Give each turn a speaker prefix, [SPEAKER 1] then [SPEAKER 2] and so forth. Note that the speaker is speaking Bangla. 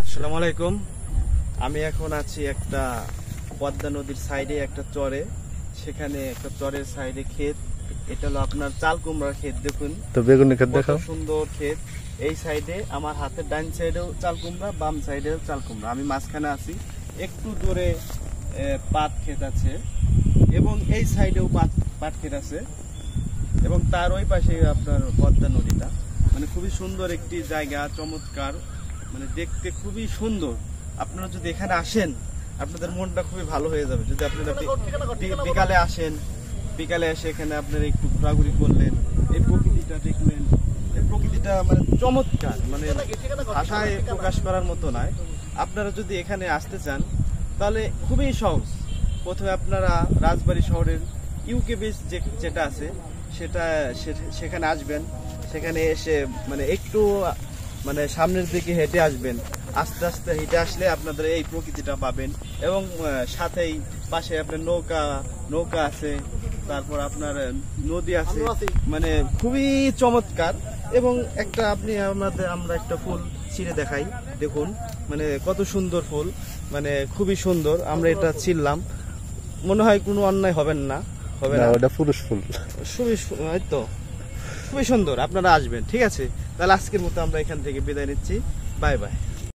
[SPEAKER 1] আসসালামু আলাইকুম। আমি এখন আছি একটা পদ্মা নদীর সাইডে একটা চরে। সেখানে একটা চরের সাইডে ক্ষেত। এটা হলো আপনার চাল কুমড়ার ক্ষেত। দেখুন
[SPEAKER 2] তো বেগুনের ক্ষেত দেখাও।
[SPEAKER 1] সুন্দর ক্ষেত। এই সাইডে আমার হাতের ডান সাইডেও চাল কুমড়া, বাম সাইডেও চাল কুমড়া। আমি মাঝখানে আছি। একটু দূরে পাট ক্ষেত আছে এবং এই সাইডেও পাট ক্ষেত আছে এবং তার ওই পাশে আপনার পদ্মা নদীটা। মানে খুবই সুন্দর একটি জায়গা, চমৎকার, মানে দেখতে খুবই সুন্দর। আপনারা যদি এখানে আসেন আপনাদের মনটা খুবই ভালো হয়ে যাবে। যদি আপনারা বিকালে আসেন, বিকালে এসে এখানে আপনারা একটু ঘোরাঘুরি করলেন, এই প্রকৃতিটা দেখলেন, এই প্রকৃতিটা মানে চমৎকার, মানে ভাষায় প্রকাশ করার মতো নয়। আপনারা যদি এখানে আসতে চান তাহলে খুবই সহজ। প্রথমে আপনারা রাজবাড়ী শহরের ইউকে বিচ যেটা আছে সেখানে আসবেন। সেখানে এসে মানে একটু মানে সামনের দিকে হেঁটে আসবেন। আস্তে আস্তে হেঁটে আসলে আপনাদের এই প্রকৃতিটা পাবেন এবং সাথেই পাশে আপনার নৌকা আছে, তারপর আপনার নদী আছে, মানে খুবই চমৎকার। এবং একটা আমরা একটা ফুল ছিঁড়ে দেখাই, দেখুন মানে কত সুন্দর ফুল, মানে খুবই সুন্দর। আমরা এটা ছিঁড়লাম, মনে হয় কোনো অন্যায় হবে না।
[SPEAKER 2] ওটা পুরুষ ফুল,
[SPEAKER 1] খুবই সুন্দর। আপনারা আসবেন, ঠিক আছে? তাহলে আজকের মতো আমরা এখান থেকে বিদায় নিচ্ছি। Bye bye.